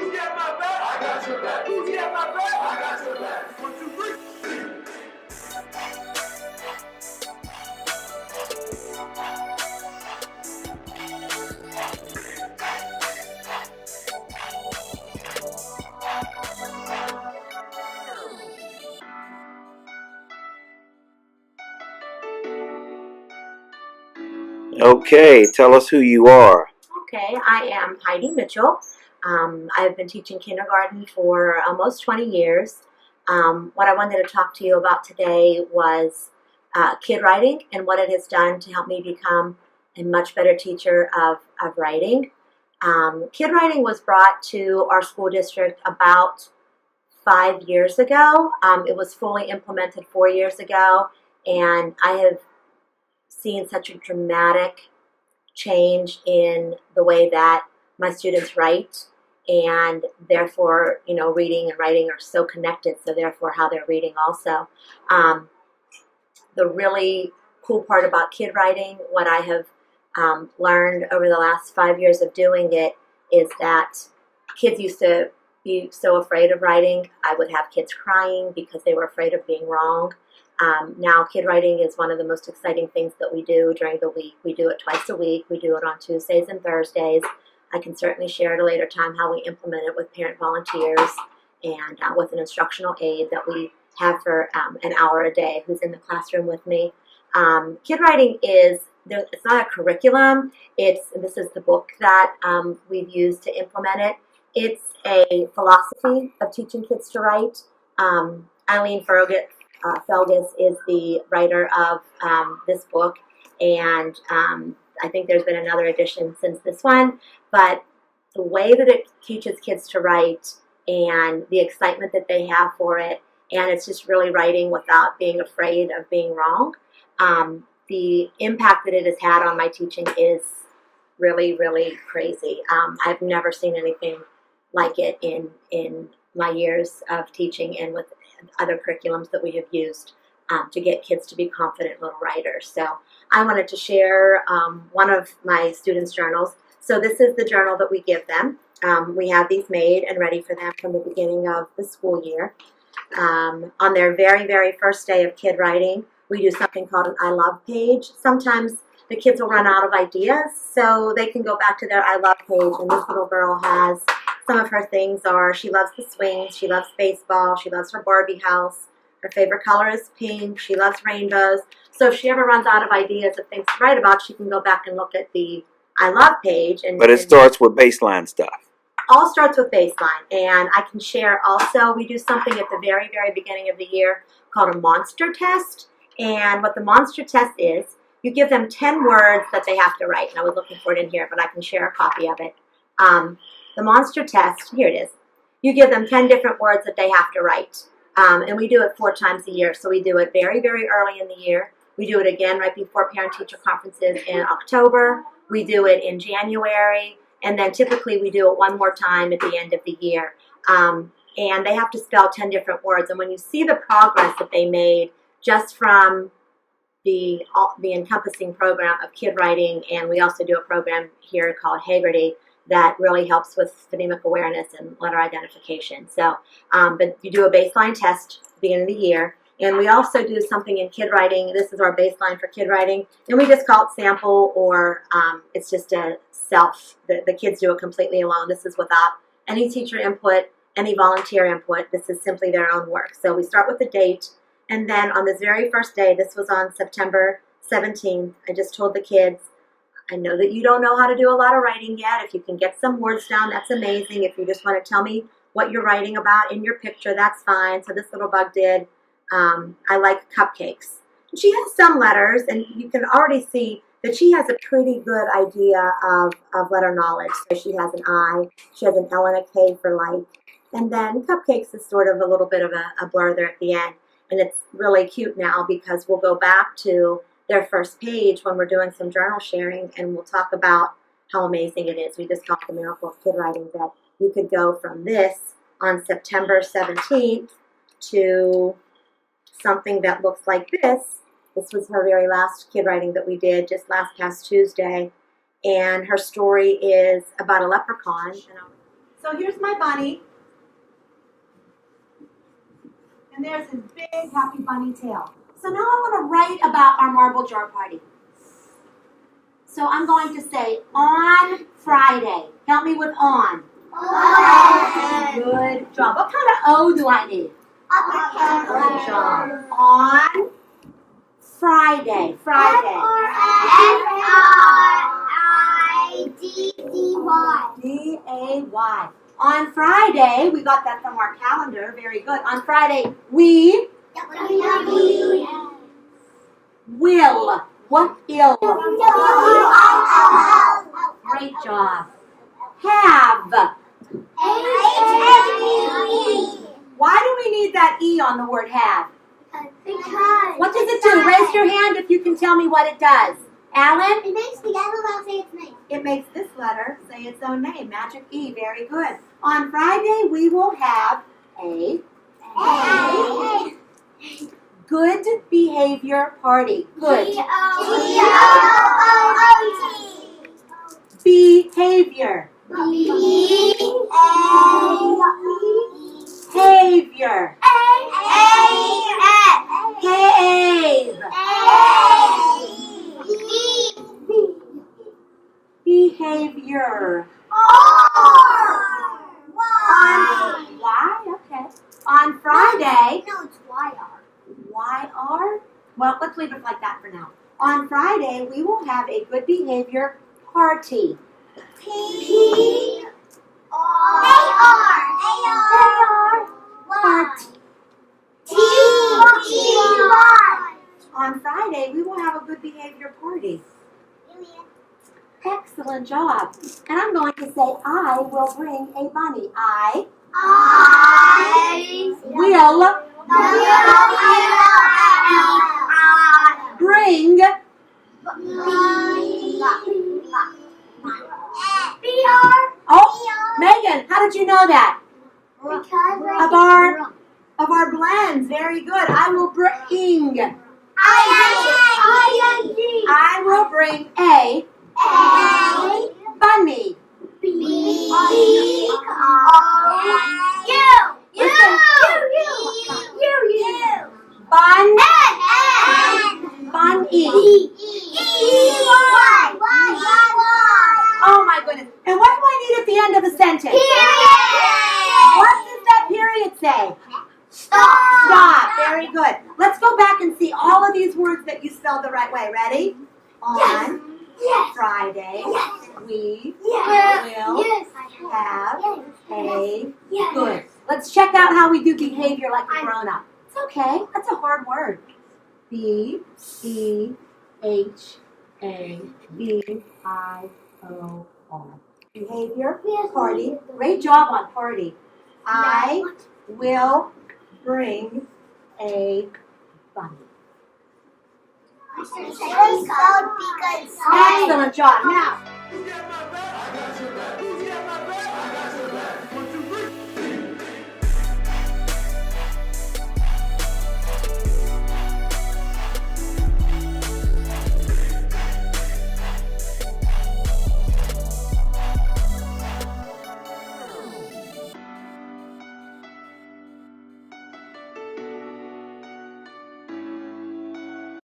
You got my back. I got your back. You got my back. I got your back. 1, 2, 3. Okay, tell us who you are. Okay, I am Heidi Mitchell. I've been teaching kindergarten for almost 20 years. What I wanted to talk to you about today was kid writing and what it has done to help me become a much better teacher of writing. Kid writing was brought to our school district about 5 years ago. It was fully implemented 4 years ago, and I have seen such a dramatic change in the way that my students write, and therefore, reading and writing are so connected, so therefore how they're reading also. The really cool part about kid writing, what I have learned over the last 5 years of doing it, is that kids used to be so afraid of writing. I would have kids crying because they were afraid of being wrong. Now kid writing is one of the most exciting things that we do during the week. We do it twice a week. We do it on Tuesdays and Thursdays. I can certainly share at a later time how we implement it with parent volunteers and with an instructional aide that we have for an hour a day who's in the classroom with me. Kid writing it's not a curriculum. This is the book that we've used to implement it. It's a philosophy of teaching kids to write. Eileen Felgus is the writer of this book, and I think there's been another edition since this one, but the way that it teaches kids to write and the excitement that they have for it, and it's just really writing without being afraid of being wrong. The impact that it has had on my teaching is really, really crazy. I've never seen anything like it in my years of teaching and with other curriculums that we have used to get kids to be confident little writers. So I wanted to share one of my students' journals. So this is the journal that we give them. We have these made and ready for them from the beginning of the school year. On their very, very first day of kid writing, we do something called an I love page. Sometimes the kids will run out of ideas, so they can go back to their I love page, and this little girl has some of her things are she loves the swings, she loves baseball, she loves her Barbie house, her favorite color is pink, she loves rainbows. So if she ever runs out of ideas of things to write about, she can go back and look at the I love page. But it starts with baseline stuff. All starts with baseline, and I can share also, we do something at the very, very beginning of the year called a monster test, and what the monster test is, you give them 10 words that they have to write, and I was looking for it in here, but I can share a copy of it. The monster test, here it is. You give them 10 different words that they have to write. And we do it 4 times a year. So we do it very, very early in the year. We do it again right before parent-teacher conferences in October. We do it in January. And then typically we do it one more time at the end of the year. And they have to spell 10 different words. And when you see the progress that they made just from the encompassing program of kid writing, and we also do a program here called Haggerty, that really helps with phonemic awareness and letter identification. So, but you do a baseline test at the beginning of the year, and we also do something in kid writing. This is our baseline for kid writing, and we just call it sample, or it's just a self. The kids do it completely alone. This is without any teacher input, any volunteer input. This is simply their own work. So we start with the date, and then on this very first day, this was on September 17th, I just told the kids, I know that you don't know how to do a lot of writing yet. If you can get some words down, that's amazing. If you just want to tell me what you're writing about in your picture, that's fine. So this little bug did, I like cupcakes. And she has some letters, and you can already see that she has a pretty good idea of letter knowledge. So she has an I, she has an L and a K for like, and then cupcakes is sort of a little bit of a blur there at the end. And it's really cute now because we'll go back to their first page when we're doing some journal sharing, and we'll talk about how amazing it is. We just talked the miracle of kid writing, that you could go from this on September 17th to something that looks like this. This was her very last kid writing that we did just past Tuesday, and her story is about a leprechaun. So here's my bunny. And there's his big happy bunny tail. So now I want to write about our marble jar party. So I'm going to say on Friday. Help me with on. Good job. What kind of O do I need? Good job. On Friday. Friday. D-A-Y. On Friday, we got that from our calendar. Very good. On Friday, we will. What ill? Great job. Have. Why do we need that E on the word have? What does it do? Raise your hand if you can tell me what it does. Alan? It makes the other letter say its name. It makes this letter say its own name. Magic E. Very good. On Friday, we will have a good behavior party. Good. Behavior. Behavior. Behave. Behavior. Why? Okay. On Friday. No, it's YR. YR? Well, let's leave it like that for now. On Friday, we will have a good behavior party. Party. On Friday, we will have a good behavior party. Excellent job. And I'm going to say, I will bring a bunny. I will bring Megan, how did you know that? Of our blends. Very good. I will bring. I will bring a bunny. Bunny. Oh my goodness. And what do I need at the end of the sentence? What does that period say? Stop. Very good. Let's go back and see all of these words that you spelled the right way. Ready? On Friday, we will have a good. Let's check out how we do behavior like a grown-up. It's okay. That's a hard word. B-E-H-A-V-I-O-R. Behavior, party. Great job on party. I will bring a bunny. Excellent job. Now,